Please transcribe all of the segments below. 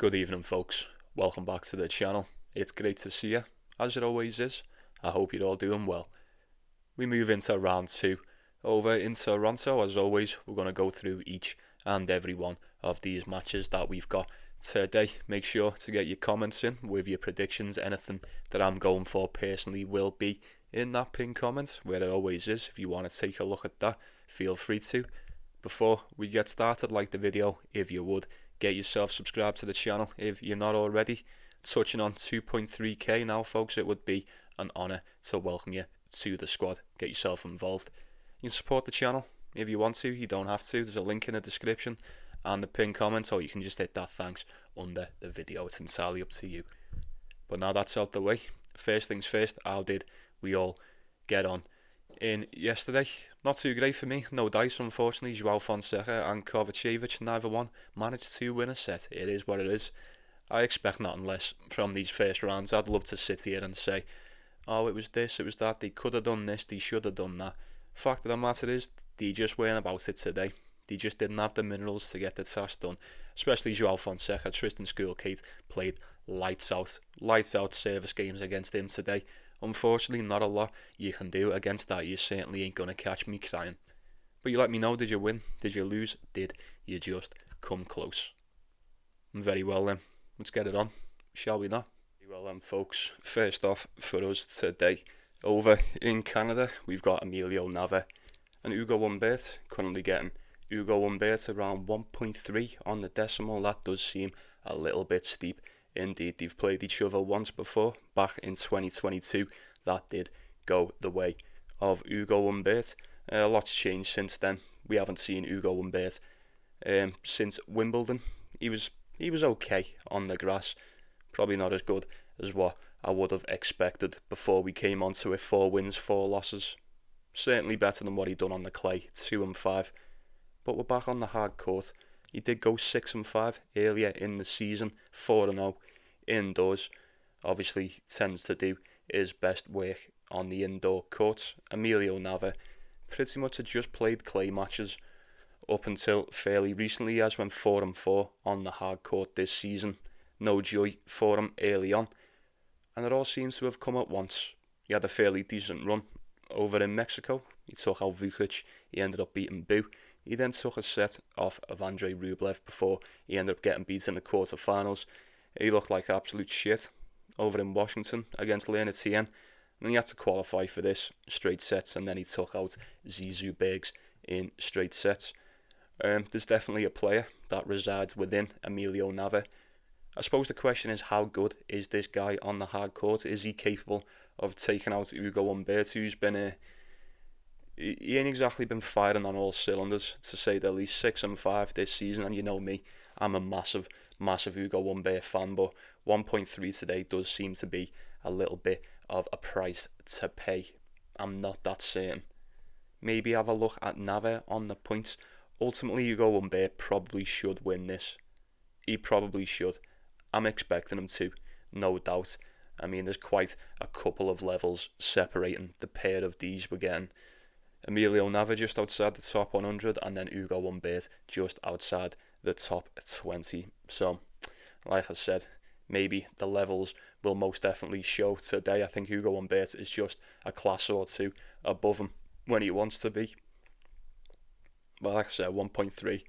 Good evening, folks. Welcome back to the channel. It's great to see you, as it always is. I hope you're all doing well. We move into round 2 over in Toronto. As always, we're going to go through each and every one of these matches that we've got today. Make sure to get your comments in with your predictions. Anything that I'm going for personally will be in that pinned comment, where it always is. If you want to take a look at that, feel free to. Before we get started, like the video if you would. Get yourself subscribed to the channel if you're not already. Touching on 2.3k now, folks. It would be an honour to welcome you to the squad. Get yourself involved. You can support the channel if you want to. You don't have to. There's a link in the description and the pinned comment, or you can just hit that thanks under the video. It's entirely up to you. But now that's out the way, first things first, how did we all get on in yesterday? Not too great for me. No dice, unfortunately. Joao Fonseca and Kovacevic, neither one managed to win a set. It is what it is. I expect nothing less from these first rounds. I'd love to sit here and say, oh, it was this, it was that, they could have done this, they should have done that. Fact of the matter is, they just weren't about it today. They just didn't have the minerals to get the task done. Especially Joao Fonseca. Tristan Schoolkate played lights out service games against him today. Unfortunately, not a lot you can do against that. You certainly ain't going to catch me crying. But you let me know, did you win? Did you lose? Did you just come close? Very well then, let's get it on, shall we not? Well then, folks, first off for us today, over in Canada, we've got Emilio Nava and Hugo Humbert. Currently getting Hugo Humbert around 1.3 on the decimal. That does seem a little bit steep. Indeed, they've played each other once before, back in 2022. That did go the way of Hugo Humbert. A lot's changed since then. We haven't seen Hugo Humbert since Wimbledon. He was okay on the grass. Probably not as good as what I would have expected before we came onto it. 4 wins, 4 losses. Certainly better than what he'd done on the clay, 2-5. But we're back on the hard court. He did go 6-5 earlier in the season, 4-0 indoors. Obviously tends to do his best work on the indoor courts. Emilio Nava pretty much had just played clay matches up until fairly recently. He has went 4-4 on the hard court this season. No joy for him early on, and it all seems to have come at once. He had a fairly decent run over in Mexico. He took out Vukic. He ended up beating Bu. He then took a set off of Andrei Rublev before he ended up getting beat in the quarterfinals. He looked like absolute shit over in Washington against Tien, and then he had to qualify for this straight sets, and then he took out Zizou Bergs in straight sets. There's definitely a player that resides within Emilio Nava. I suppose the question is, how good is this guy on the hard court? Is he capable of taking out Hugo Humbert, who's been he ain't exactly been firing on all cylinders, to say the least. 6-5 this season, and you know me, I'm a massive Hugo Humbert fan, but 1.3 today does seem to be a little bit of a price to pay. I'm not that certain. Maybe have a look at Nava on the points. Ultimately, Hugo Humbert probably should win this. He probably should. I'm expecting him to, no doubt. I mean, there's quite a couple of levels separating the pair of these. We're getting Emilio Nava just outside the top 100, and then Hugo Humbert just outside the top 20. So, like I said, maybe the levels will most definitely show today. I think Hugo Humbert is just a class or two above him when he wants to be. But like I said, 1.3,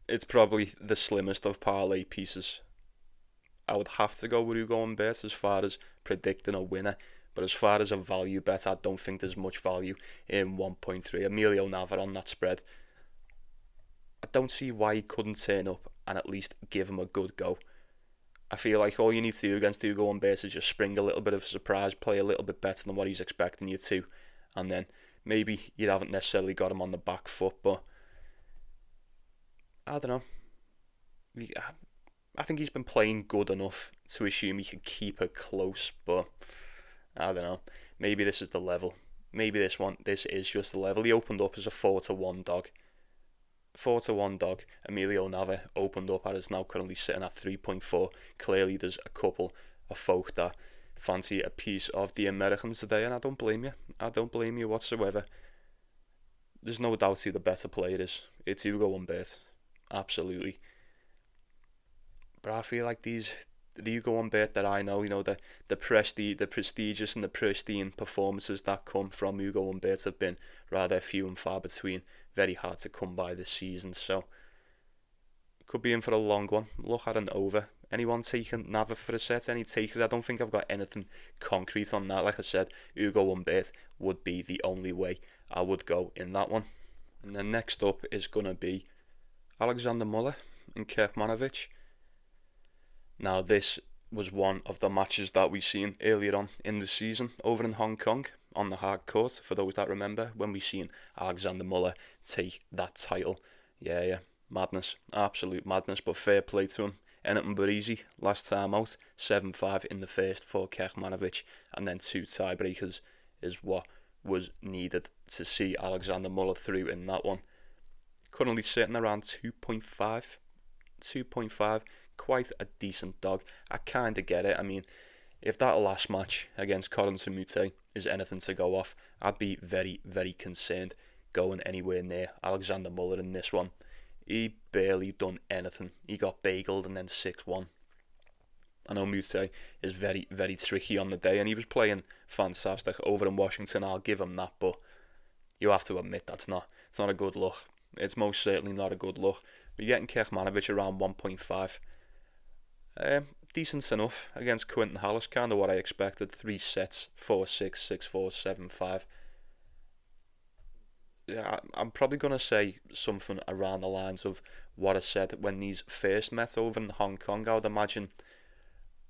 it's probably the slimmest of parlay pieces. I would have to go with Hugo Humbert as far as predicting a winner. But as far as a value bet, I don't think there's much value in 1.3. Emilio Nava on that spread. I don't see why he couldn't turn up and at least give him a good go. I feel like all you need to do against Hugo Humbert is just spring a little bit of a surprise, play a little bit better than what he's expecting you to, and then maybe you haven't necessarily got him on the back foot, but I don't know. I think he's been playing good enough to assume he can keep it close, but I don't know. Maybe this is the level. Maybe this is just the level. He opened up as a 4-1 dog. 4-1 dog. Emilio Nava opened up and is now currently sitting at 3.4. Clearly there's a couple of folk that fancy a piece of the Americans today, and I don't blame you. I don't blame you whatsoever. There's no doubt who the better player is. It's Hugo Humbert. Absolutely. But I feel like the Hugo Humbert that I know, the prestigious and the pristine performances that come from Hugo Humbert have been rather few and far between. Very hard to come by this season, so could be in for a long one. Look at an over. Anyone taking Nava for a set? Any takers? I don't think I've got anything concrete on that. Like I said, Hugo Humbert would be the only way I would go in that one. And then next up is going to be Alexander Muller and Kecmanovic. Now this was one of the matches that we seen earlier on in the season over in Hong Kong on the hard court, for those that remember, when we seen Alexander Muller take that title. Yeah, madness, absolute madness, but fair play to him. Anything but easy last time out. 7-5 in the first for Kecmanovic, and then 2 tiebreakers is what was needed to see Alexander Muller through in that one. Currently sitting around 2.5, quite a decent dog. I kind of get it. I mean, if that last match against Corentin Moutet is anything to go off, I'd be very, very concerned going anywhere near Alexander Muller in this one. He barely done anything. He got bageled and then 6-1. I know Moutet is very, very tricky on the day, and he was playing fantastic over in Washington. I'll give him that, but you have to admit it's not a good look. It's most certainly not a good look. But you're getting Kecmanovic around 1.5. Decent enough against Quinton Hallis, kind of what I expected. 3 sets, 4-6, 6-4, 7-5. Yeah, I'm probably going to say something around the lines of what I said when these first met over in Hong Kong. I would imagine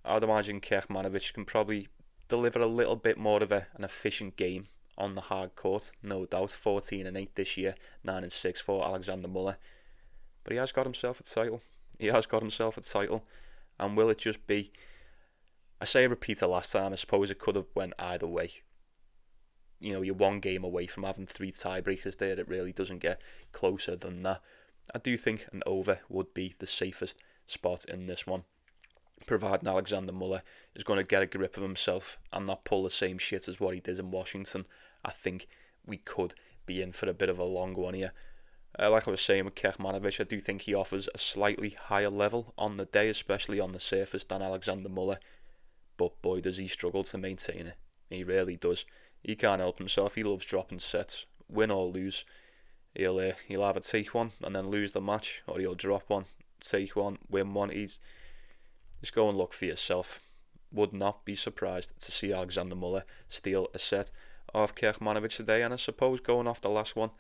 Kecmanovic can probably deliver a little bit more of an efficient game on the hard court, no doubt. 14-8 this year, 9-6 for Alexander Muller. But he has got himself a title. And will it just be... I say a repeater last time, I suppose it could have went either way. You're one game away from having 3 tiebreakers there. It really doesn't get closer than that. I do think an over would be the safest spot in this one, providing Alexander Muller is going to get a grip of himself and not pull the same shit as what he did in Washington. I think we could be in for a bit of a long one here. Like I was saying with Kecmanovic, I do think he offers a slightly higher level on the day, especially on the surface, than Alexander Muller. But boy, does he struggle to maintain it. He really does. He can't help himself. He loves dropping sets, win or lose. He'll either take one and then lose the match, or he'll drop one, take one, win one. Just go and look for yourself. Would not be surprised to see Alexander Muller steal a set of Kecmanovic today. And I suppose going off the last one,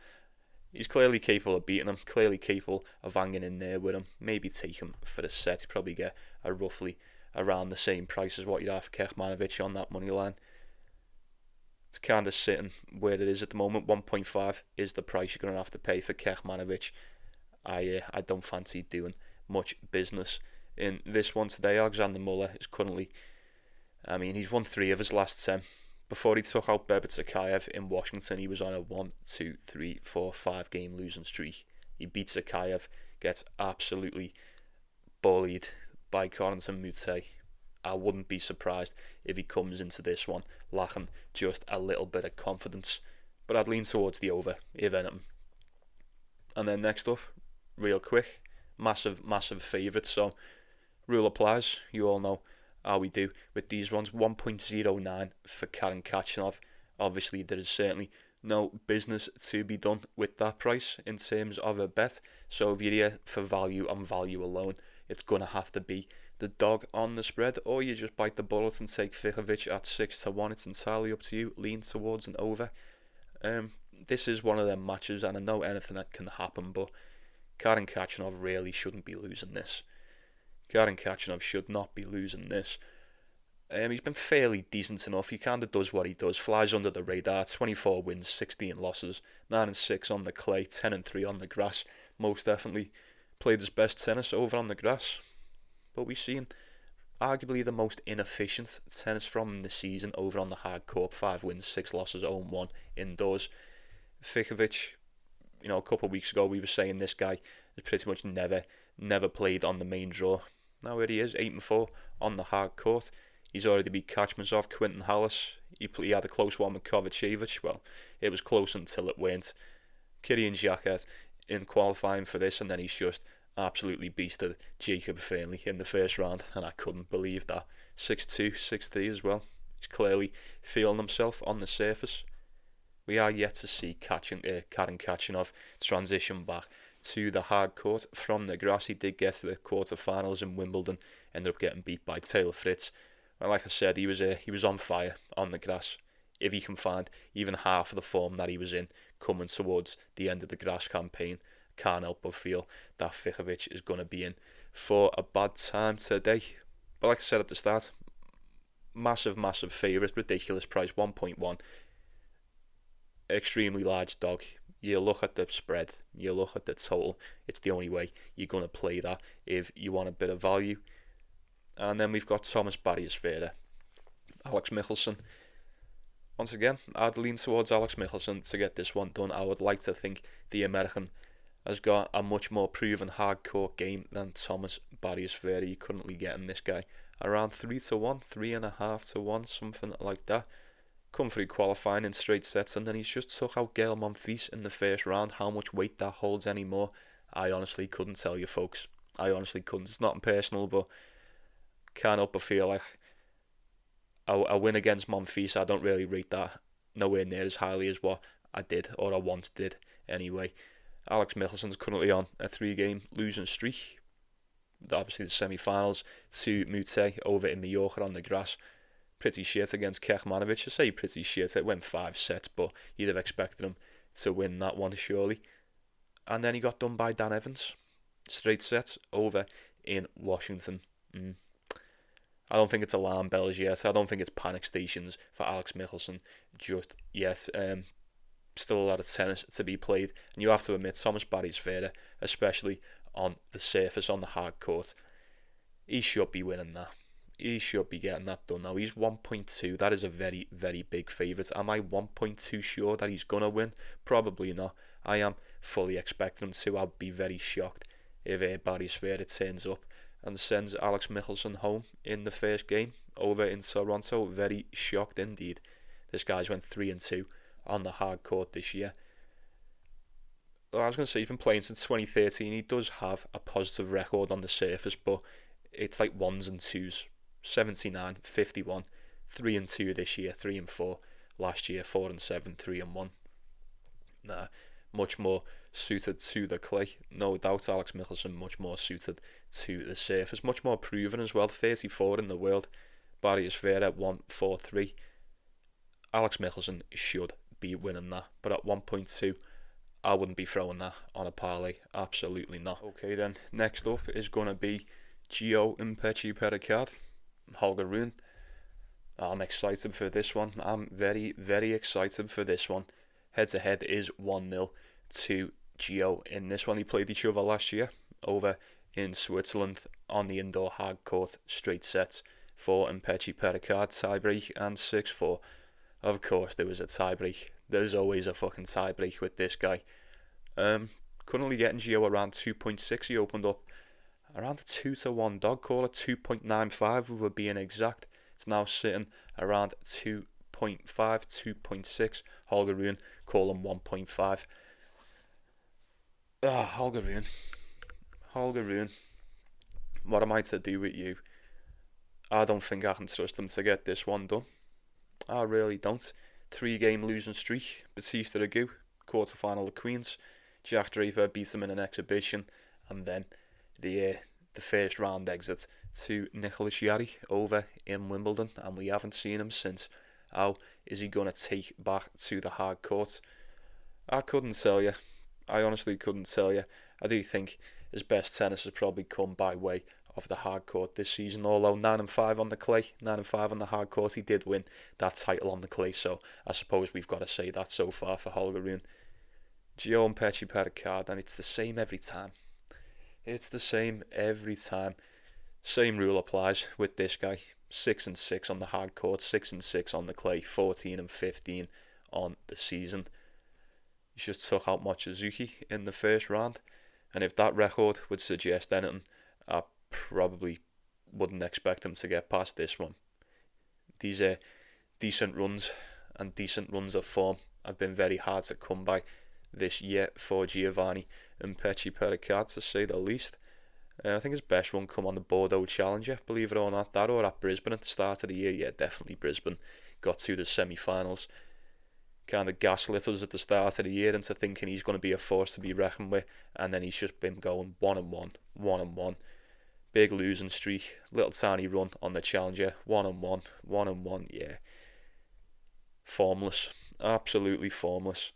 he's clearly capable of beating him, clearly capable of hanging in there with him. Maybe take him for the set. He'd probably get a roughly around the same price as what you'd have for Kecmanovic on that money line. It's kind of sitting where it is at the moment. 1.5 is the price you're going to have to pay for Kecmanovic. I don't fancy doing much business in this one today. Alexander Muller is currently... he's won 3 of his last 10. Before he took out Bebet in Washington, he was on a 1, 2, 3, 4, 5 game losing streak. He beats Akayev, gets absolutely bullied by Corentin Moutet. I wouldn't be surprised if he comes into this one lacking just a little bit of confidence. But I'd lean towards the over, if anything. And then next up, real quick, massive favourite. So, rule applies. You all know how we do with these ones. 1.09 for Karen Khachanov. Obviously, there is certainly no business to be done with that price in terms of a bet. So if you're here for value and value alone, it's going to have to be the dog on the spread, or you just bite the bullet and take Ficovich at 6-1. It's entirely up to you. Lean towards an over. This is one of them matches, and I know anything that can happen, but Karen Khachanov really shouldn't be losing this. Karen Khachanov should not be losing this. He's been fairly decent enough. He kind of does what he does. Flies under the radar. 24 wins, 16 losses. 9-6 on the clay, 10-3 on the grass. Most definitely played his best tennis over on the grass. But we've seen arguably the most inefficient tennis from the season over on the hard court. 5 wins, 6 losses, 0-1 indoors. Ficovich, a couple of weeks ago we were saying this guy has pretty much never played on the main draw. Now here he is, 8-4 on the hard court. He's already beat Kecmanovic, Quinton Hallis. He had a close one with Kovacevic. Well, it was close until it weren't. Kirian Jacket in qualifying for this, and then he's just absolutely beasted Jacob Fernley in the first round, and I couldn't believe that. 6-2, 6-3 as well. He's clearly feeling himself on the surface. We are yet to see Karen Khachanov transition back to the hard court from the grass. He did get to the quarterfinals in Wimbledon, ended up getting beat by Taylor Fritz. And like I said, he was on fire on the grass. If he can find even half of the form that he was in coming towards the end of the grass campaign, can't help but feel that Ficovich is going to be in for a bad time today. But like I said at the start, massive favourite, ridiculous price, 1.1. Extremely large dog. You look at the spread, you look at the total, it's the only way you're going to play that if you want a bit of value. And then we've got Thomas Barrios Vera, Alex Michelsen. Once again, I'd lean towards Alex Michelsen to get this one done. I would like to think the American has got a much more proven hardcore game than Thomas Barrios Vera. You're currently getting this guy around 3-1, 3.5-1, something like that. Come through qualifying in straight sets, and then he's just took out Gael Monfils in the first round. How much weight that holds anymore, I honestly couldn't tell you, folks. I honestly couldn't. It's not personal, but can't help but feel like a win against Monfils, I don't really rate that nowhere near as highly as what I did, or I once did anyway. Alex Michelsen's currently on a 3-game losing streak. Obviously the semi-finals to Musetti over in Mallorca on the grass. Pretty shit against Kecmanovic. I say pretty shit, it went 5 sets, but you'd have expected him to win that one surely. And then he got done by Dan Evans. Straight sets over in Washington. I don't think it's alarm bells yet. I don't think it's panic stations for Alex Michelsen just yet. Still a lot of tennis to be played. And you have to admit, Thomas Barrios Vera, especially on the surface, on the hard court, he should be winning that. He should be getting that done now. He's 1.2. That is a very, very big favourite. Am I 1.2 sure that he's going to win? Probably not. I am fully expecting him to. I'd be very shocked if Barrios Vera turns up and sends Alex Michelsen home in the first game over in Toronto. Very shocked indeed. This guy's went 3-2 on the hard court this year. Well, I was going to say he's been playing since 2013. He does have a positive record on the surface, but it's like 1s and 2s. 79, 51, 3-2 this year, 3-4 last year, 4-7, 3-1. Nah, much more suited to the clay, no doubt. Alex Michelsen much more suited to the surface, much more proven as well. 34 in the world. Barrios Vera 1-4-3. Alex Michelsen should be winning that, but at 1.2 I wouldn't be throwing that on a parlay, absolutely not. Okay then, next up is going to be Gio Impeci Holger Rune. I'm excited for this one. I'm very, very excited for this one. Head to head is 1-0 to Gio in this one. He played each other last year over in Switzerland on the indoor hard court, straight sets for Impeci tiebreak and 6-4. Of course there was a tiebreak. There's always a fucking tiebreak with this guy. Currently getting Gio around 2.6. He opened up around a 2-1 dog, call it 2.95 if we're being exact. It's now sitting around 2.5, 2.6. Holger Rune, call him 1.5. Holger Rune. What am I to do with you? I don't think I can trust him to get this one done. I really don't. 3-game losing streak. Batista Agut, quarterfinal of Queens. Jack Draper beat him in an exhibition, and then the first round exit to Nicholas Jarry over in Wimbledon, and we haven't seen him since. How is he going to take back to the hard court? I couldn't tell you. I honestly couldn't tell you. I do think his best tennis has probably come by way of the hard court this season, although 9-5 on the clay, 9-5 on the hard court. He did win that title on the clay, so I suppose we've got to say that so far for Holger Rune. Gio Impeci and it's the same every time. It's the same every time. Same rule applies with this guy. 6-6 on the hard court, 6-6 on the clay, 14-15 on the season. He just took out Mochizuki in the first round, and if that record would suggest anything, I probably wouldn't expect him to get past this one. These decent runs and decent runs of form have been very hard to come by this year for Giovanni Impeci to say the least. I think his best run come on the Bordeaux Challenger, believe it or not. That or at Brisbane at the start of the year. Yeah, definitely Brisbane. Got to the semi-finals. Kind of gaslit us at the start of the year into thinking he's going to be a force to be reckoned with, and then he's just been going 1-1, 1-1. Big losing streak, little tiny run on the Challenger, 1-1, 1-1, yeah. Formless, absolutely formless.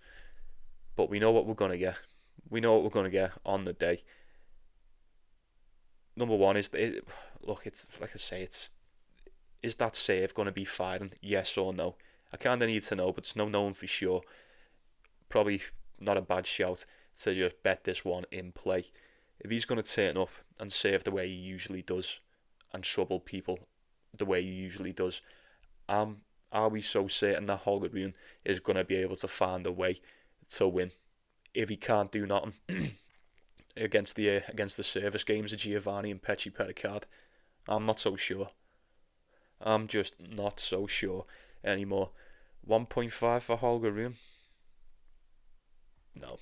But we know what we're going to get. We know what we're going to get on the day. Number one is, look, it's like I say, is that save going to be firing? Yes or no? I kind of need to know, but there's no knowing for sure. Probably not a bad shout to just bet this one in play. If he's going to turn up and save the way he usually does and trouble people the way he usually does, are we so certain that Holger Rune is going to be able to find a way to win? If he can't do nothing against the service games of Giovanni and Pecci Pericard, I'm not so sure. I'm just not so sure anymore. 1.5 for Holger Rune? No.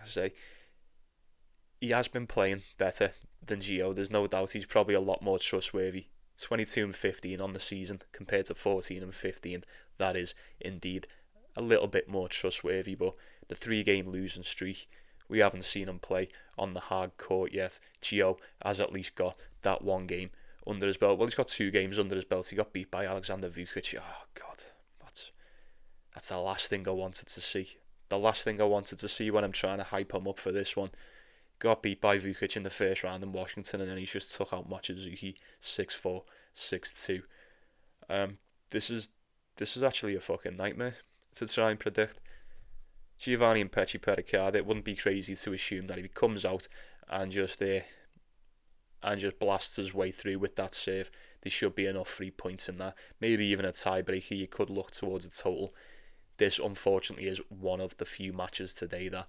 I say, he has been playing better than Gio. There's no doubt he's probably a lot more trustworthy. 22 and 15 on the season compared to 14 and 15. That is indeed a little bit more trustworthy, but the 3-game losing streak, we haven't seen him play on the hard court yet. Gio has at least got that 1 game under his belt. Well, he's got 2 games under his belt. He got beat by Alexander Vukic. Oh, God. That's the last thing I wanted to see. The last thing I wanted to see when I'm trying to hype him up for this one. Got beat by Vukic in the first round in Washington, and then he just took out Mochizuki 6-4, 6-2. This is actually a fucking nightmare to try and predict. Giovanni and Pecci Pericard, it wouldn't be crazy to assume that if he comes out and just blasts his way through with that save, there should be enough free points in that. Maybe even a tiebreaker, you could look towards a total. This, unfortunately, is one of the few matches today that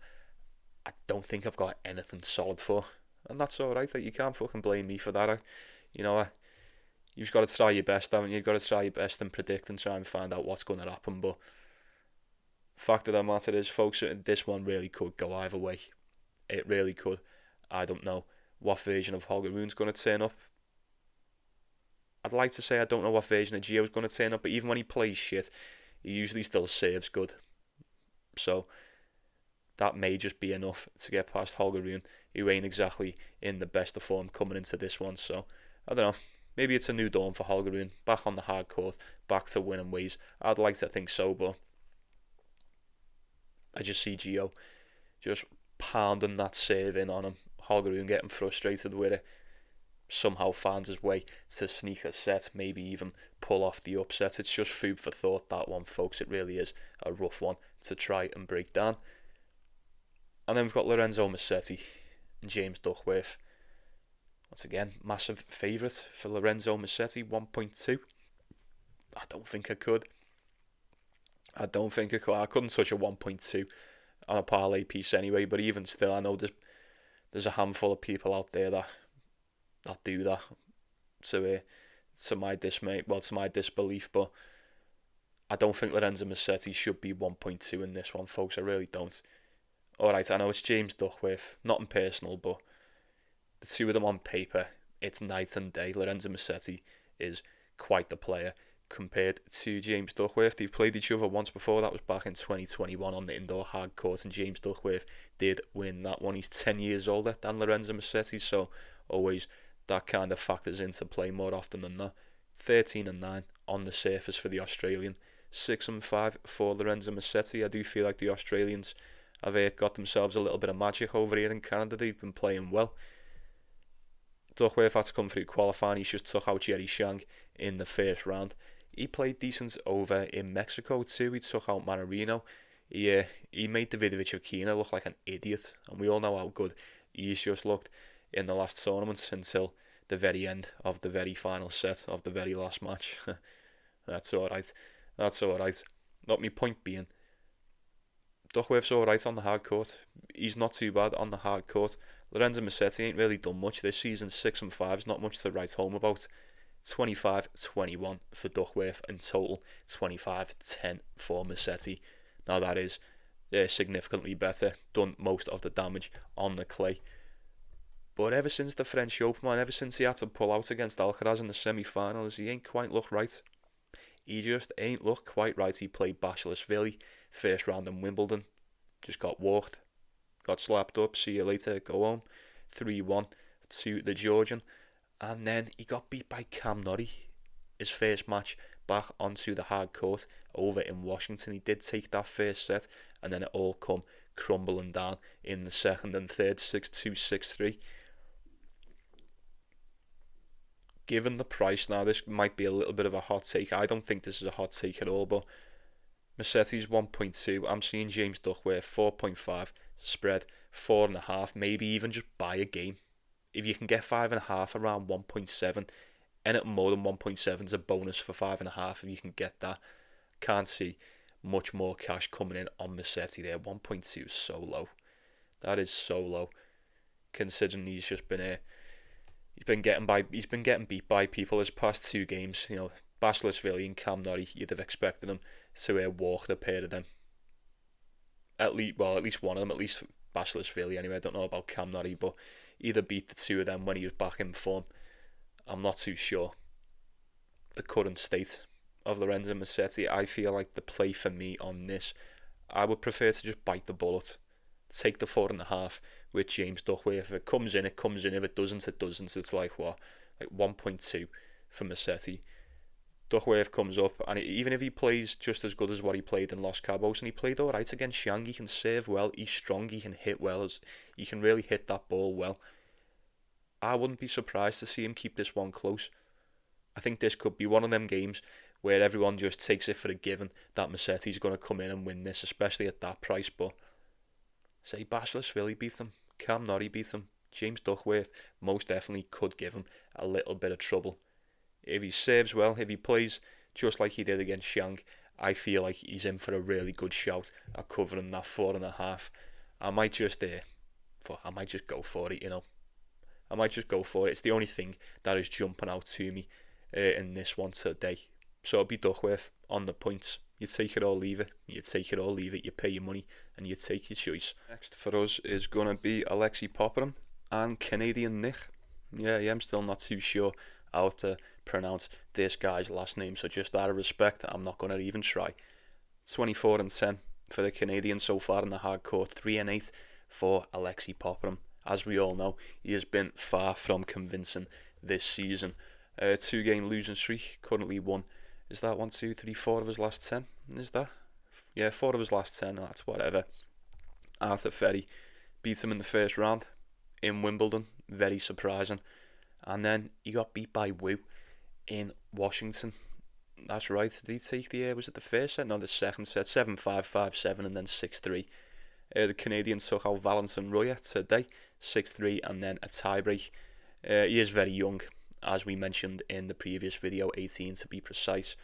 I don't think I've got anything solid for. And that's alright, you can't fucking blame me for that. You've got to try your best, haven't you? You've got to try your best and predict and try and find out what's going to happen. But fact of the matter is, folks, this one really could go either way. It really could. I don't know what version of Holger Rune's going to turn up. I'd like to say I don't know what version of Gio's going to turn up, but even when he plays shit, he usually still saves good. So that may just be enough to get past Holger Rune, who ain't exactly in the best of form coming into this one. So I don't know. Maybe it's a new dawn for Holger Rune, back on the hard court, back to winning ways. I'd like to think so, but I just see Gio just pounding that save in on him. Holger Rune getting frustrated with it. Somehow finds his way to sneak a set, maybe even pull off the upset. It's just food for thought, that one, folks. It really is a rough one to try and break down. And then we've got Lorenzo Musetti and James Duckworth. Once again, massive favourite for Lorenzo Musetti, 1.2. I don't think I could. I couldn't touch a 1.2 on a parlay piece anyway, but even still, I know there's a handful of people out there that do that to my dismay, to my disbelief, but I don't think Lorenzo Musetti should be 1.2 in this one, folks. I really don't. Alright, I know it's James Duckworth, nothing personal, but the two of them on paper, it's night and day. Lorenzo Musetti is quite the player compared to James Duckworth. They've played each other once before. That was back in 2021 on the indoor hard court, and James Duckworth did win that one. He's 10 years older than Lorenzo Musetti, so always that kind of factors into play more often than not. 13-9 on the surface for the Australian, 6-5 for Lorenzo Musetti. I do feel like the Australians have got themselves a little bit of magic over here in Canada. They've been playing well. Duckworth had to come through qualifying. He just took out Jerry Shang in the first round. He played decent over in Mexico too. He took out Manarino. He made Davidovich Okina look like an idiot, and we all know how good he's just looked in the last tournament until the very end of the very final set of the very last match. That's alright. Not my point being, Duckworth's alright on the hard court. He's not too bad on the hard court. Lorenzo Musetti ain't really done much this season. 6-5 is not much to write home about. 25-21 for Duckworth in total. 25-10 for Musetti. Now that is significantly better. Done most of the damage on the clay. But ever since the French Open, man, ever since he had to pull out against Alcaraz in the semi-finals, he ain't quite looked right. He just ain't looked quite right. He played Basilashvili, first round in Wimbledon, just got walked, got slapped up, see you later, go home, 3-1 to the Georgian, and then he got beat by Cam Norrie, his first match back onto the hard court over in Washington. He did take that first set, and then it all come crumbling down in the second and third, 6-2, 6-3. Given the price now, this might be a little bit of a hot take. I don't think this is a hot take at all, but Musetti's 1.2. I'm seeing James Duckworth 4.5, spread 4.5, maybe even just buy a game. If you can get 5.5 around 1.7, anything more than 1.7 is a bonus for 5.5 if you can get that. Can't see much more cash coming in on Musetti there. 1.2 is so low. That is so low, considering he's just been he's been getting beat by people his past two games. You know, Basilashvili and Cam Norrie, you'd have expected him to walk the pair of them. At least one of them, at least Basilashvili anyway. I don't know about Cam Norrie, but either beat the two of them when he was back in form. I'm not too sure. The current state of Lorenzo Musetti, I feel like the play for me on this, I would prefer to just bite the bullet. Take the 4.5 with James Duckworth. If it comes in, it comes in. If it doesn't, it doesn't. It's like what? Like 1.2 for Musetti. Duckworth comes up, and even if he plays just as good as what he played in Los Cabos, and he played alright against Xiang, he can serve well, he's strong, he can hit well, he can really hit that ball well. I wouldn't be surprised to see him keep this one close. I think this could be one of them games where everyone just takes it for a given that Musetti's going to come in and win this, especially at that price. But say Basilashvili beat him, Cam Norrie beat him, James Duckworth most definitely could give him a little bit of trouble. If he serves well, if he plays just like he did against Xiang, I feel like he's in for a really good shout at covering that 4.5. I might just go for it, you know. I might just go for it. It's the only thing that is jumping out to me in this one today. So it'll be Duckworth on the points. You take it or leave it. You take it or leave it. You pay your money and you take your choice. Next for us is going to be Alexei Popyrin and Canadian Nick. Yeah, I'm still not too sure how to pronounce this guy's last name. So just out of respect, I'm not going to even try. 24-10 for the Canadian so far in the hard court. 3-8 for Alexei Popyrin. As we all know, he has been far from convincing this season. 2-game losing streak, currently won. Is that 1, 2, 3, 4 of his last 10? Is that? Yeah, 4 of his last 10, that's whatever. Etcheverry beat him in the first round in Wimbledon, very surprising. And then he got beat by Wu in Washington. That's right, did he take was it the first set? No, the second set, 7-5, 5-7 and then 6-3. The Canadians took out Valentin Roya today, 6-3 and then a tiebreak. He is very young, as we mentioned in the previous video, 18 to be precise.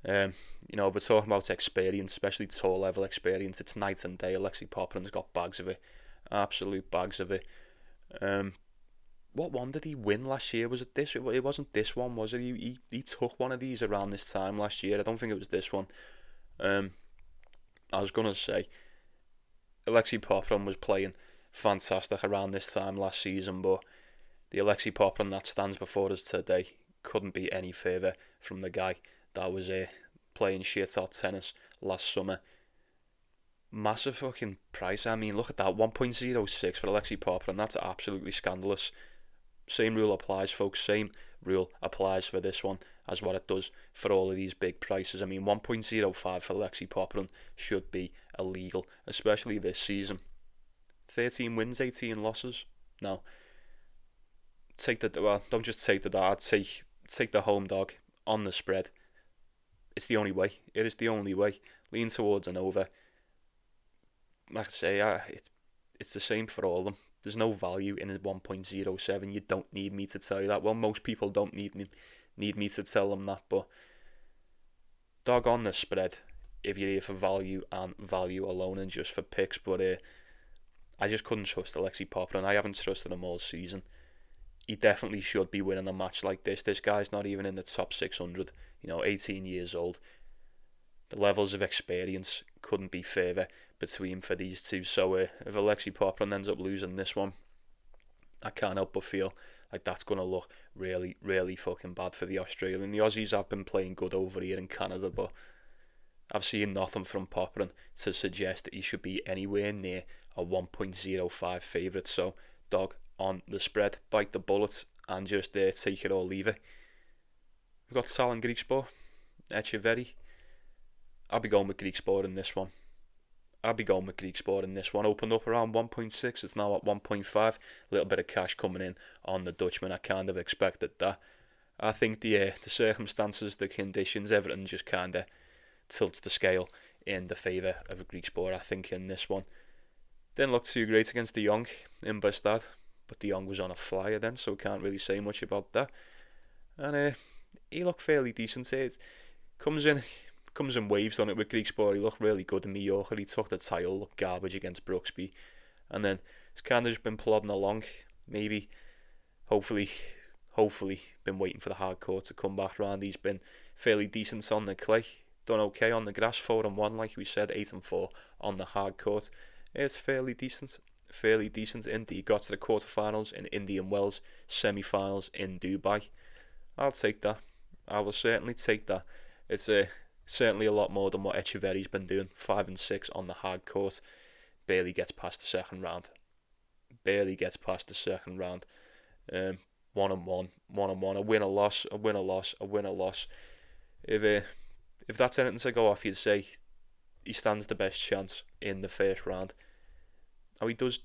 You know, we're talking about experience, especially tour level experience. It's night and day. Alexei Popyrin's got bags of it, absolute bags of it. What one did he win last year? Was it this? It wasn't this one, was it? He took one of these around this time last year. I don't think it was this one. I was gonna say Alexei Popyrin was playing fantastic around this time last season, but the Alexei Popyrin that stands before us today couldn't be any further from the guy that was playing shit hot tennis last summer. Massive fucking price. I mean, look at that, 1.06 for Alexei Popyrin. That's absolutely scandalous. Same rule applies, folks. Same rule applies for this one as what it does for all of these big prices. I mean, 1.05 for Alexei Popyrin should be illegal, especially this season. 13 wins, 18 losses. No. Don't just take the dog. Take the home dog on the spread. It's the only way. It is the only way. Lean towards an over. Like I say, it's the same for all of them. There's no value in a 1.07. You don't need me to tell you that. Well, most people don't need me to tell them that, but dog on the spread if you're here for value and value alone and just for picks. But I just couldn't trust Alexei Popyrin. I haven't trusted him all season. He definitely should be winning a match like this. This guy's not even in the top 600. 18 years old. The levels of experience couldn't be further between for these two. So if Alexei Popyrin ends up losing this one, I can't help but feel like that's going to look really, really fucking bad for the Australian. The Aussies have been playing good over here in Canada, but I've seen nothing from Popyrin to suggest that he should be anywhere near a 1.05 favourite. So, dog on the spread, bite the bullet, and just take it or leave it. We've got Talon Griekspoor, Etcheverry. I'll be going with Griekspoor in this one. Opened up around 1.6. It's now at 1.5. A little bit of cash coming in on the Dutchman. I kind of expected that. I think the circumstances, the conditions, everything just kind of tilts the scale in the favour of Griekspoor, I think, in this one. Didn't look too great against de Jong in Bastad, but de Jong was on a flyer then, so can't really say much about that. And he looked fairly decent. It comes in waves on it with Griekspoor. He looked really good in Mallorca. He took the title, looked garbage against Brooksby, and then it's kind of just been plodding along. Maybe, hopefully, been waiting for the hard court to come back round. He's been fairly decent on the clay. Done okay on the grass, 4-1, like we said, 8-4 on the hard court. It's fairly decent. Indeed, got to the quarterfinals in Indian Wells, semi-finals in Dubai. I'll take that. I will certainly take that. It's certainly a lot more than what Etcheverry's been doing. 5-6 on the hard court. Barely gets past the second round. 1-1. A win, a loss. If that's anything to go off, you'd say he stands the best chance in the first round. Now he does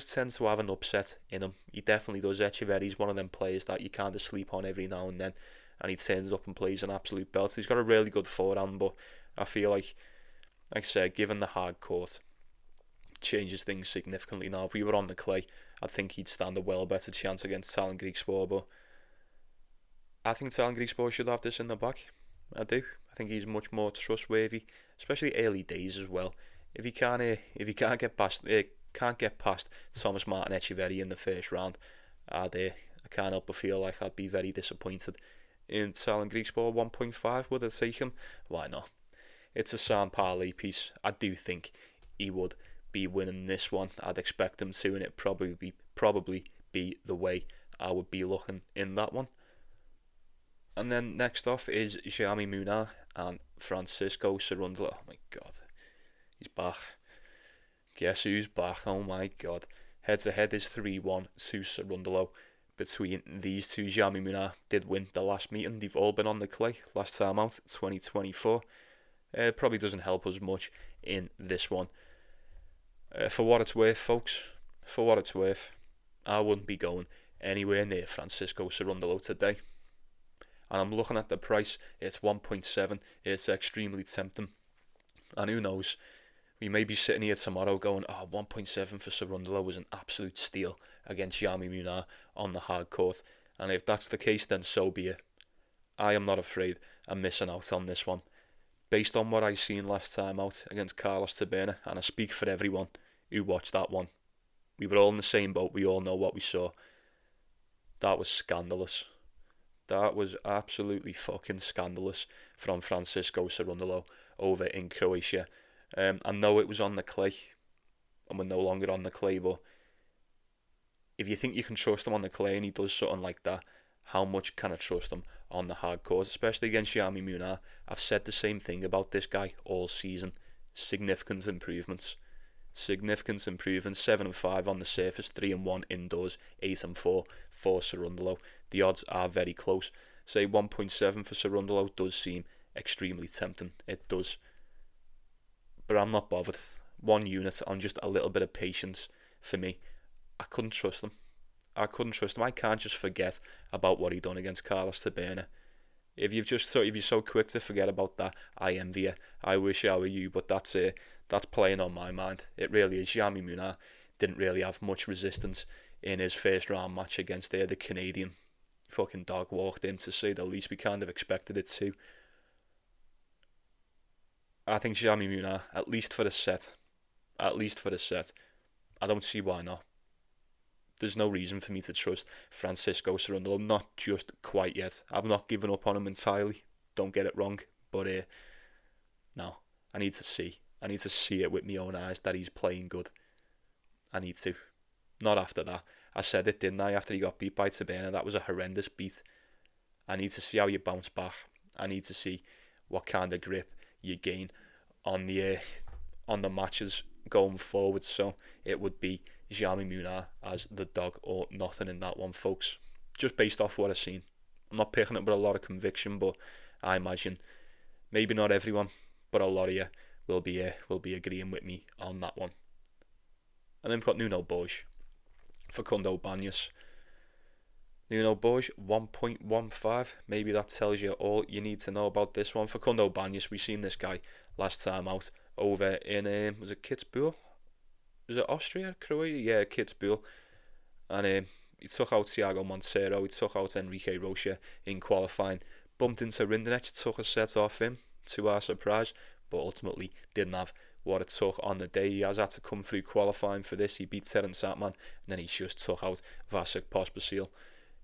tend to have an upset in him. He definitely does. Etcheverry's one of them players that you kind of sleep on every now and then, and he turns up and plays an absolute belt. He's got a really good forehand, but I feel like I said, given the hard court, changes things significantly now. If we were on the clay, I think he'd stand a well better chance against Talon Griekspoor, but I think Talon Griekspoor should have this in the bag. I do. I think he's much more trustworthy, especially early days as well. If he can't get past Thomas Martin Etcheverry in the first round, I can't help but feel like I'd be very disappointed in Talon Griekspoor 1.5. Would I take him? Why not? It's a sound parlay piece. I do think he would be winning this one. I'd expect him to, and it probably be the way I would be looking in that one. And then next off is Jaume Munar and Francisco Cerundolo. Oh my god, he's back. Guess who's back? Oh my god. Head to head is 3-1 to Cerundolo. Between these two, Jaume Munar did win the last meeting. They've all been on the clay last time out, 2024. Probably doesn't help us much in this one. For what it's worth, folks, I wouldn't be going anywhere near Francisco Cerundolo today. And I'm looking at the price, it's 1.7, it's extremely tempting. And who knows, we may be sitting here tomorrow going, 1.7 for Cerundolo was an absolute steal against Jaume Munar on the hard court. And if that's the case, then so be it. I am not afraid of missing out on this one. Based on what I seen last time out against Carlos Taberna, and I speak for everyone who watched that one. We were all in the same boat, we all know what we saw. That was scandalous. That was absolutely fucking scandalous from Francisco Cerundolo over in Croatia. I know it was on the clay, and we're no longer on the clay, but if you think you can trust him on the clay and he does something like that, how much can I trust him on the hard court, especially against Jaume Munar? I've said the same thing about this guy all season. Significant improvements. 7-5 on the surface, 3-1 indoors, 8-4 for Cerundolo. The odds are very close. Say 1.7 for Cerundolo does seem extremely tempting. It does. But I'm not bothered. 1 unit on just a little bit of patience for me. I couldn't trust him. I can't just forget about what he done against Carlos Taberna. If you're so quick to forget about that, I envy you. I wish I were you, but that's playing on my mind. It really is. Jaume Munar didn't really have much resistance in his first round match against the Canadian. Fucking dog walked in, to say the least. We kind of expected it to. I think Jaume Munar, at least for the set, I don't see why not. There's no reason for me to trust Francisco Cerundolo, not just quite yet. I've not given up on him entirely, don't get it wrong, but no, I need to see it with my own eyes that he's playing good. I need to. Not after that. I said it, didn't I, after he got beat by Taberna? That was a horrendous beat. I need to see how you bounce back. I need to see what kind of grip you gain on the matches going forward. So it would be Jaume Munar as the dog or nothing in that one, folks. Just based off what I've seen. I'm not picking it with a lot of conviction, but I imagine maybe not everyone, but a lot of you will be agreeing with me on that one. And then we've got Nuno Borges, Facundo Bagnis. Nuno Borges 1.15. Maybe that tells you all you need to know about this one. Facundo Bagnis, we seen this guy last time out over in was it Kitzbühel? Was it Austria, Croatia? Yeah, Kitzbühel. And he took out Thiago Monteiro. He took out Enrique Rocha in qualifying. Bumped into Rinderknecht, took a set off him to our surprise, but ultimately didn't have what it took on the day. He has had to come through qualifying for this. He beat Terence Satman, and then he just took out Vasek Pospisil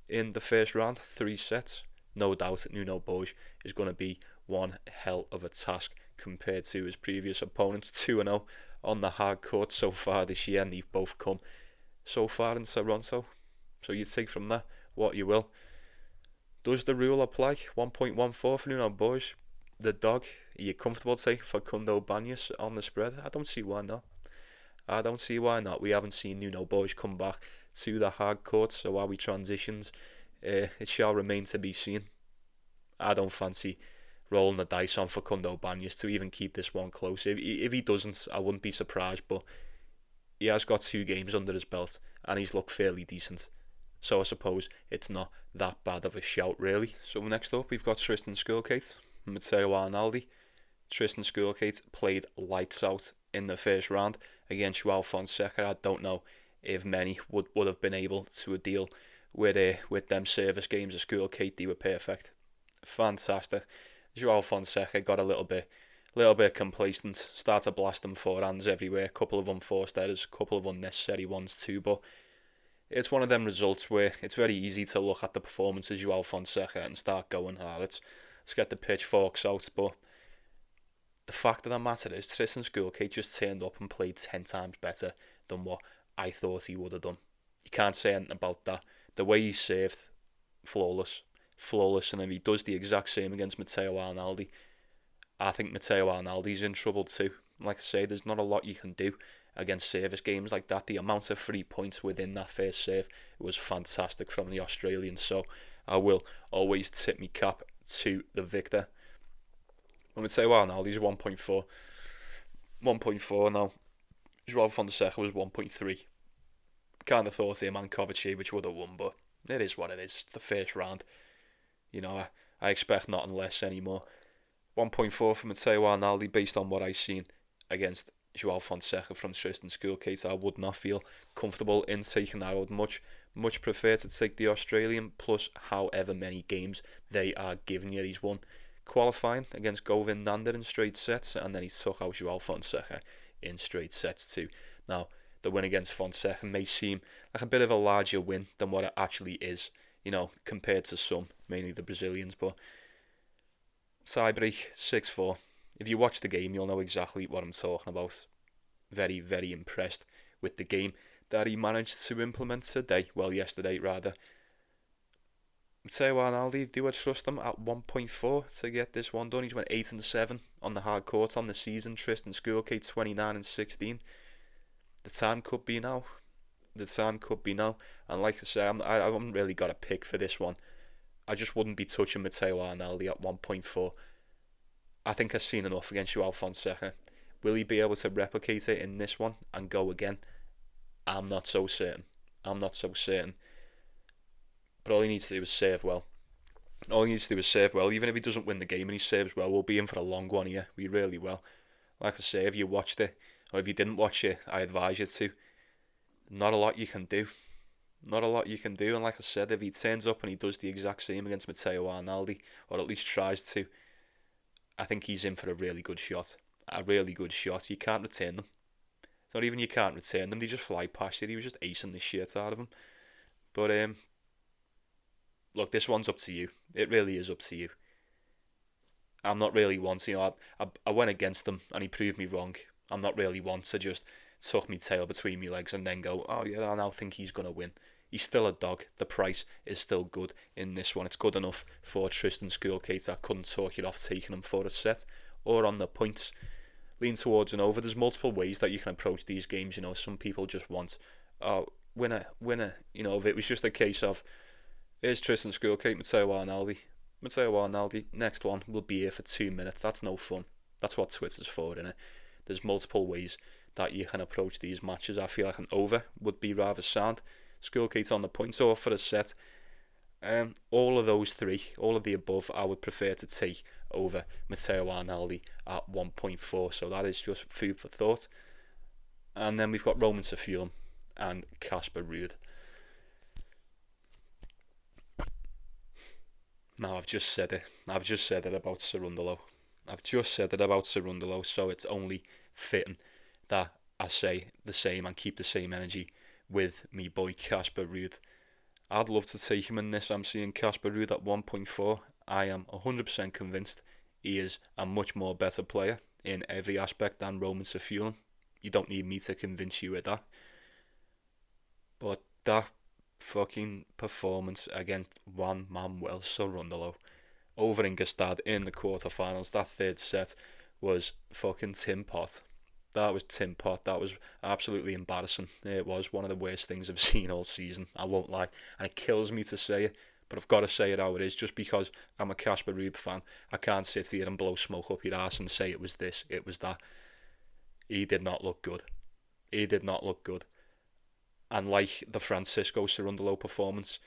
in the first round, 3 sets. No doubt Nuno Borges is going to be one hell of a task compared to his previous opponents. 2-0 on the hard court so far this year, and they've both come so far in Toronto. So you take from that what you will. Does the rule apply? 1.14 for Nuno Borges, the dog. Are you comfortable taking Facundo Bagnis on the spread? I don't see why not. I don't see why not. We haven't seen Nuno Borges come back to the hard court, so how he transitions, it shall remain to be seen. I don't fancy rolling the dice on Facundo Bagnis to even keep this one close. If he doesn't, I wouldn't be surprised, but he has got 2 games under his belt, and he's looked fairly decent. So I suppose it's not that bad of a shout, really. So next up, we've got Tristan Schoolkate, Matteo Arnaldi. Tristan Schoolkate played lights out in the first round against Joao Fonseca. I don't know if many would have been able to deal with them service games of Schoolkate. They were perfect, fantastic. Joao Fonseca got a little bit complacent, started blasting forehands everywhere, a couple of unforced errors, a couple of unnecessary ones too, but it's one of them results where it's very easy to look at the performance of Joao Fonseca and start going, let's get the pitchforks out, but the fact of the matter is Tristan Schoolkate just turned up and played 10 times better than what I thought he would have done. You can't say anything about that. The way he served, flawless, and if he does the exact same against Matteo Arnaldi, I think Matteo Arnaldi's in trouble too. Like I say, there's not a lot you can do against service games like that. The amount of 3 points within that first serve was fantastic from the Australians, so I will always tip my cap to the victor. I'm Matteo Arnaldi's 1.4. 1.4 now. Joao Fonseca was 1.3. Kind of thought him and Kovacevic would have won, but it is what it is. It's the first round. You know, I expect nothing less anymore. 1.4 for Matteo Arnaldi based on what I've seen against Joao Fonseca from Tristan Schoolkate. I would not feel comfortable in taking that. I would much prefer to take the Australian plus however many games they are giving you. He's won qualifying against Govind Nanda in straight sets, and then he took out Joao Fonseca in straight sets too. Now, the win against Fonseca may seem like a bit of a larger win than what it actually is, you know, compared to some, mainly the Brazilians, but tiebreak 6-4. If you watch the game, you'll know exactly what I'm talking about. Very, very impressed with the game that he managed to implement today. Well, yesterday, rather. Matteo Arnaldi, do I trust him at 1.4 to get this one done? He's went 8-7 on the hard court on the season. Tristan Schoolkate 29-16. The time could be now. And like I say, I haven't really got a pick for this one. I just wouldn't be touching Matteo Arnaldi at 1.4. I think I've seen enough against Joao Fonseca. Will he be able to replicate it in this one and go again? I'm not so certain. But all he needs to do is serve well. Even if he doesn't win the game and he serves well, we'll be in for a long one here. We really will. Like I say, if you watched it, or if you didn't watch it, I advise you to. Not a lot you can do. And like I said, if he turns up and he does the exact same against Matteo Arnaldi, or at least tries to, I think he's in for a really good shot. You can't return them. It's not even you can't return them, they just fly past you. He was just acing the shit out of them. But, look, this one's up to you. It really is up to you. I'm not really one to, you know, I went against him and he proved me wrong. I'm not really one to just tuck my tail between my legs and then go, oh yeah, I now think he's going to win. He's still a dog. The price is still good in this one. It's good enough for Tristan Schoolkate that couldn't talk you off taking him for a set or on the points. Lean towards an over. There's multiple ways that you can approach these games. Some people just want, winner. If it was just a case of, here's Tristan Schoolkate, Matteo Arnaldi. Next one will be here for 2 minutes. That's no fun. That's what Twitter's for, innit? There's multiple ways that you can approach these matches. I feel like an over would be rather sound. Schoolkate on the points or for a set. All of those three, all of the above, I would prefer to take over Matteo Arnaldi at 1.4. So that is just food for thought. And then we've got Roman Safiullin and Casper Ruud. Now I've just said it about Cerundolo. So it's only fitting that I say the same and keep the same energy with me boy Casper Ruud. I'd love to take him in this. I'm seeing Casper Ruud at 1.4. I am 100% convinced he is a much more better player in every aspect than Roman Safiullin. You don't need me to convince you of that. But that fucking performance against Juan Manuel Cerundolo over in Gstaad in the quarterfinals, that third set was fucking tin pot. That was tin pot. That was absolutely embarrassing. It was one of the worst things I've seen all season. I won't lie. And it kills me to say it, but I've got to say it how it is. Just because I'm a Casper Ruud fan, I can't sit here and blow smoke up your ass and say it was this, it was that. He did not look good. And like the Francisco Cerundolo performance,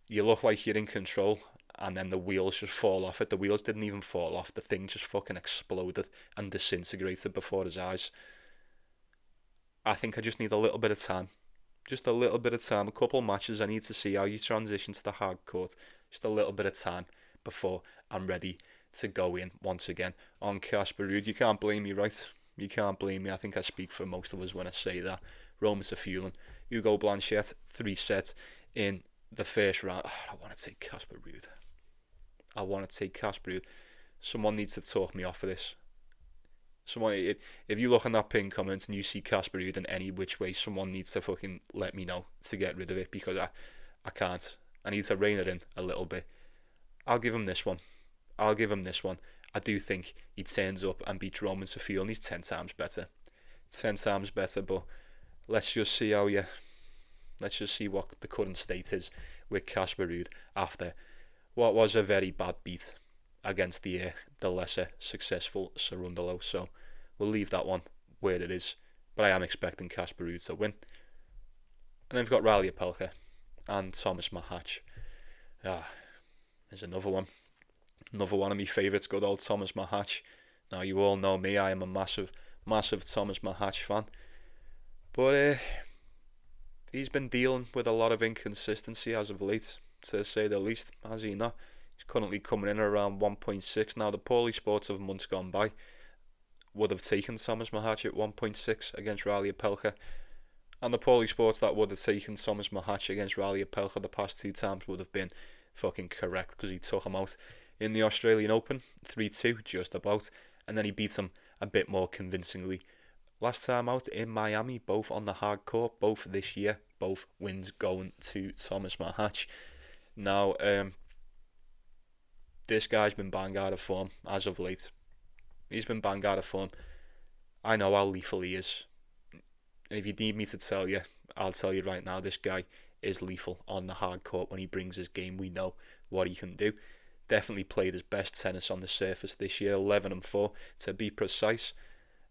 you look like you're in control, and then the wheels just fall off it. The wheels didn't even fall off. The thing just fucking exploded and disintegrated before his eyes. I think I just need a little bit of time. Just a little bit of time. A couple of matches. I need to see how you transition to the hard court. Just a little bit of time before I'm ready to go in once again on Casper Ruud. You can't blame me, right? You can't blame me. I think I speak for most of us when I say that. Roman Safiullin, Hugo Blanchett, 3 sets in the first round. I want to take Casper Ruud. Someone needs to talk me off of this. If you look on that pinned comment and you see Casper Ruud in any which way, someone needs to fucking let me know to get rid of it, because I can't. I need to rein it in a little bit. I'll give him this one. I do think he turns up and beats Roman Safiullin. He's 10 times better. But let's just see what the current state is with Casper Ruud after what was a very bad beat against the lesser successful Cerundolo. So we'll leave that one where it is. But I am expecting Casper Ruud to win. And then we've got Riley Opelka and Thomas Machac. There's another one. Another one of my favourites, good old Thomas Machac. Now, you all know me, I am a massive Thomas Machac fan. But he's been dealing with a lot of inconsistency as of late, to say the least, has he not? He's currently coming in around 1.6. Now, the poorly sports of months gone by would have taken Thomas Machac at 1.6 against Riley Opelka. And the poorly sports that would have taken Thomas Machac against Riley Opelka the past 2 times would have been fucking correct, because he took him out in the Australian Open 3-2 just about, and then he beat him a bit more convincingly last time out in Miami, both on the hard court, both this year, both wins going to Thomas Machac. Now, this guy's been bang out of form as of late. He's been bang out of form. I know how lethal he is, and if you need me to tell you, I'll tell you right now, this guy is lethal on the hard court. When he brings his game, we know what he can do. Definitely played his best tennis on the surface this year, 11-4 to be precise,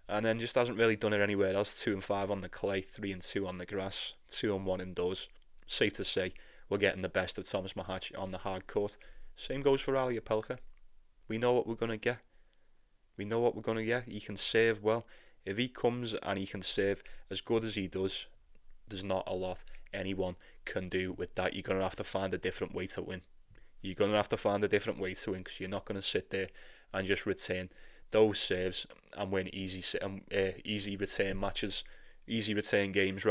and then just hasn't really done it anywhere else. 2-5 on the clay, 3-2 on the grass, 2-1 indoors. Safe to say we're getting the best of Thomas Machac on the hard court. Same goes for Ali Opelka. We know what we're going to get. He can serve well. If he comes and he can serve as good as he does, there's not a lot anyone can do with that. You're going to have to find a different way to win. Because you're not going to sit there and just retain those serves and win easy return games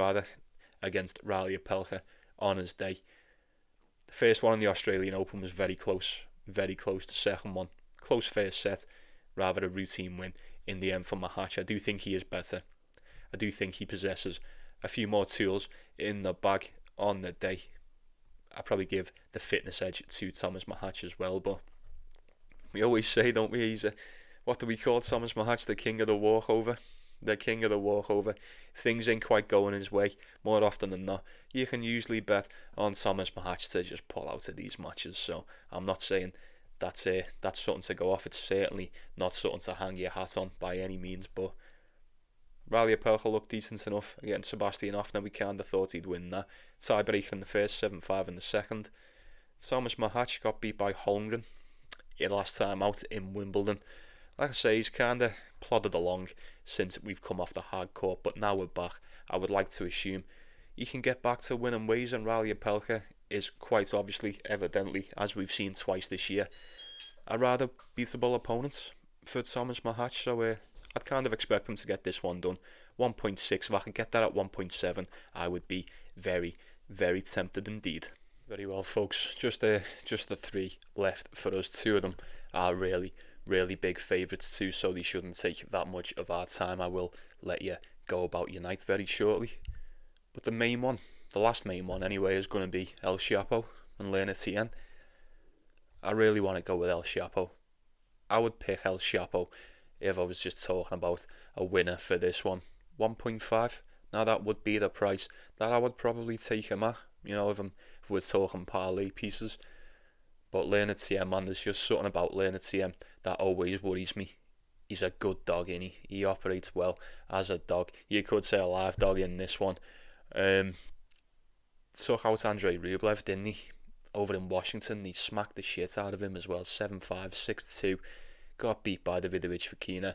against Riley Opelka on his day. The first one in the Australian Open was very close. The second one, close first set, rather a routine win in the end for Machac. I do think he is better. I do think he possesses a few more tools in the bag on the day, I probably give the fitness edge to Thomas Machac as well. But we always say, don't we, he's what do we call Thomas Machac? The king of the walkover. The king of the walkover. If things ain't quite going his way, more often than not, you can usually bet on Thomas Machac to just pull out of these matches. So I'm not saying that's something to go off. It's certainly not something to hang your hat on by any means. But Riley Opelka looked decent enough against Sebastian Hoff. Now we kind of thought he'd win that. Tiebreaker in the first, 7-5 in the second. Thomas Machac got beat by Holmgren last time out in Wimbledon. Like I say, he's kind of plodded along since we've come off the hard court, but now we're back. I would like to assume he can get back to winning ways, and Riley Opelka is quite obviously, evidently, as we've seen twice this year, a rather beatable opponent for Thomas Machac, so I'd kind of expect him to get this one done. 1.6, if I could get that at 1.7, I would be very, very tempted indeed. Very well, folks, just the three left for us. Two of them are really big favourites too, so they shouldn't take that much of our time. I will let you go about your night very shortly. But the main one, the last main one anyway, is going to be El Shapo and Tien. I really want to go with El Shapo. I would pick El Shapo if I was just talking about a winner for this one. 1.5, now that would be the price that I would probably take him at, if we're talking parlay pieces. But Tien, man, there's just something about Tien that always worries me. He's a good dog, isn't he? He operates well as a dog. You could say a live dog in this one. Took out Andrei Rublev, didn't he? Over in Washington, he smacked the shit out of him as well. 7-5, 6-2. Got beat by Davidovich Fokina.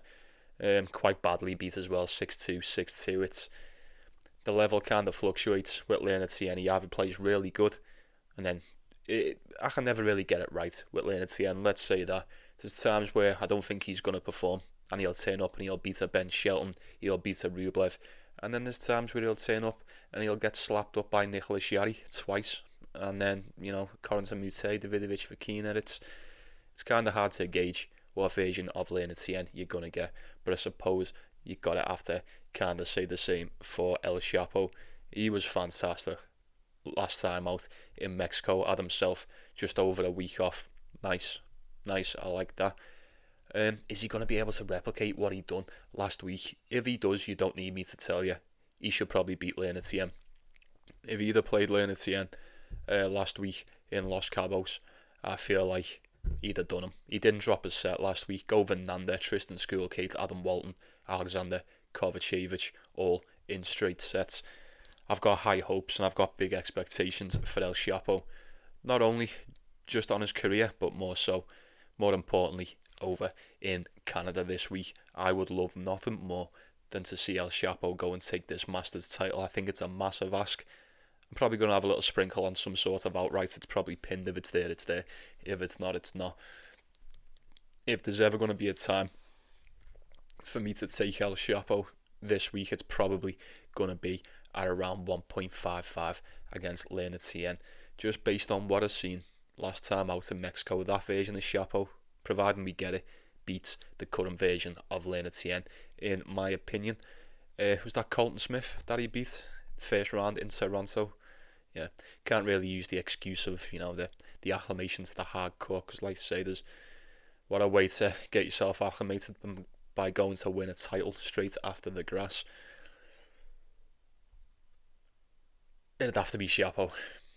Quite badly beat as well. 6-2, 6-2. It's the level kind of fluctuates with Tien. He either plays really good, and then I can never really get it right with Tien. Let's say that there's times where I don't think he's going to perform, and he'll turn up and he'll beat a Ben Shelton, he'll beat a Rublev, and then there's times where he'll turn up and he'll get slapped up by Nicholas Jarry twice, and then according to Musetti, Davidovich Fokina, it's kind of hard to gauge what version of Tien you're going to get, but I suppose you got to have to kind of say the same for El Shapo. He was fantastic last time out in Mexico, had himself just over a week off. Nice, I like that. Is he going to be able to replicate what he done last week? If he does, you don't need me to tell you, he should probably beat Tien. If he either played Tien last week in Los Cabos, I feel like he'd have done him. He didn't drop his set last week. Govind Nanda, Tristan Schoolkate, Adam Walton, Alexander Kovacevic, all in straight sets. I've got high hopes and I've got big expectations for El Shapo. Not only just on his career, but more importantly, over in Canada this week. I would love nothing more than to see El Shapo go and take this Masters title. I think it's a massive ask. I'm probably going to have a little sprinkle on some sort of outright. It's probably pinned. If it's there, it's there. If it's not, it's not. If there's ever going to be a time for me to take El Shapo this week, it's probably going to be at around 1.55 against Tien. Just based on what I've seen last time out in Mexico, that version of Shapo, providing we get it, beats the current version of Tien, in my opinion. Was that Colton Smith that he beat first round in Toronto? Yeah, can't really use the excuse of the acclimation to the hard court, because like I say, there's what a way to get yourself acclimated by going to win a title straight after the grass. It'd have to be Shapo.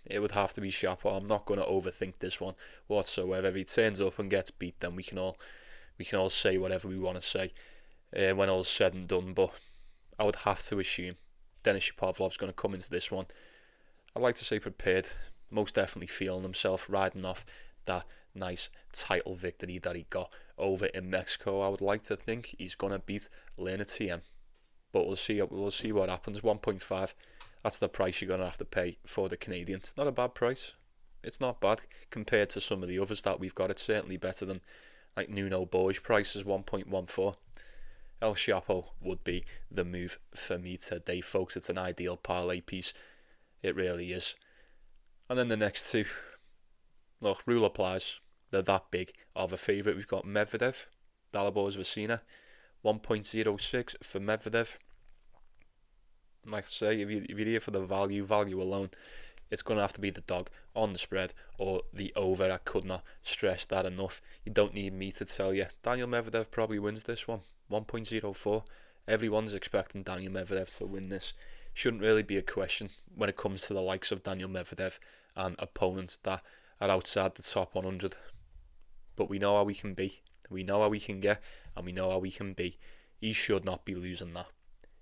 It would have to be Shapo. I'm not going to overthink this one whatsoever. If he turns up and gets beat, then we can all say whatever we want to say when all's said and done. But I would have to assume Denis Shapovalov's going to come into this one, I'd like to say prepared, most definitely feeling himself, riding off that nice title victory that he got over in Mexico. I would like to think he's going to beat Tien, but we'll see what happens. 1.5, that's the price you're going to have to pay for the Canadian. It's not a bad price. It's not bad compared to some of the others that we've got. It's certainly better than like Nuno Borges prices, 1.14. El Shapo would be the move for me today, folks. It's an ideal parlay piece. It really is. And then the next two, look, rule applies. They're that big of a favourite. We've got Medvedev, Dalibor Svrcina, 1.06 for Medvedev. Like I say, if you're here for the value alone, It's going to have to be the dog on the spread or the over. I could not stress that enough. You don't need me to tell you. Daniil Medvedev probably wins this one. 1.04. Everyone's expecting Daniil Medvedev to win this. Shouldn't really be a question when it comes to the likes of Daniil Medvedev and opponents that are outside the top 100. But we know how we can be. We know how we can get, and we know how we can be. He should not be losing that.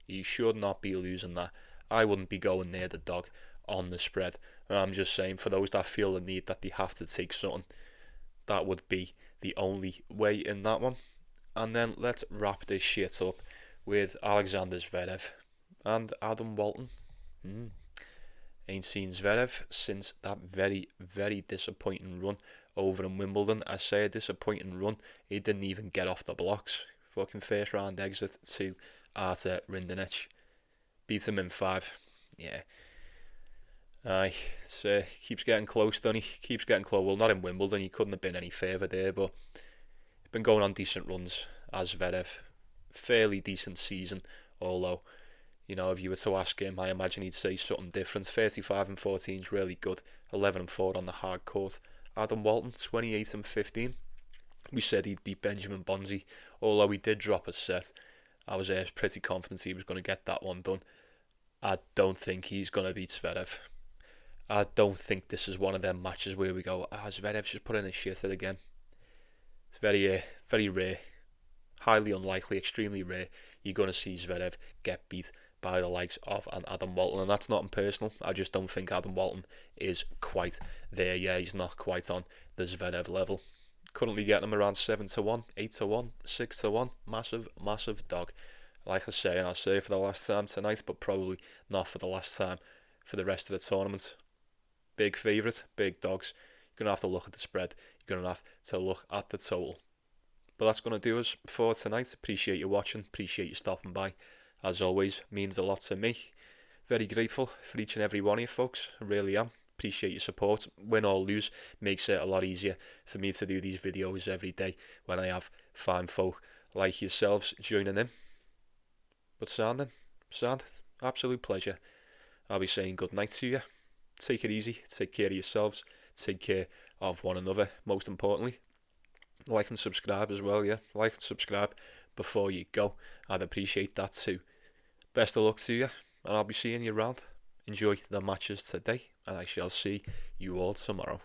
He should not be losing that. I wouldn't be going near the dog on the spread. I'm just saying, for those that feel the need that they have to take something, that would be the only way in that one. And then let's wrap this shit up with Alexander Zverev and Adam Walton. Ain't seen Zverev since that very, very disappointing run over in Wimbledon. I say a disappointing run. He didn't even get off the blocks. Fucking first round exit to Artur Rindenech. Beat him in 5. Yeah. Aye, keeps getting close, doesn't he? Keeps getting close. Well, not in Wimbledon. He couldn't have been any further there, but he's been going on decent runs as Zverev. Fairly decent season, although, you know, if you were to ask him, I imagine he'd say something different. 35 and 14 is really good. 11 and 4 on the hard court. Adam Walton, 28 and 15. We said he'd beat Benjamin Bonzi, although he did drop a set. I was pretty confident he was going to get that one done. I don't think he's going to beat Zverev. I don't think this is one of them matches where we go, Zverev's just put in a shitter again. It's very, very rare. Highly unlikely, extremely rare. You're going to see Zverev get beat by the likes of an Adam Walton, and that's not impersonal. I just don't think Adam Walton is quite there. Yeah, he's not quite on the Zverev level. Currently getting him around 7-1, 8-1, 6-1. Massive, massive dog. Like I say, and I'll say it for the last time tonight, but probably not for the last time for the rest of the tournament. Big favourite, big dogs. You're going to have to look at the spread. You're going to have to look at the total. But that's going to do us for tonight. Appreciate you watching. Appreciate you stopping by. As always, means a lot to me. Very grateful for each and every one of you folks. I really am. Appreciate your support. Win or lose makes it a lot easier for me to do these videos every day when I have fine folk like yourselves joining in. But sound, absolute pleasure. I'll be saying good night to you. Take it easy. Take care of yourselves. Take care of one another, most importantly. Like and subscribe as well, yeah. Like and subscribe before you go. I'd appreciate that too. Best of luck to you, and I'll be seeing you around. Enjoy the matches today, and I shall see you all tomorrow.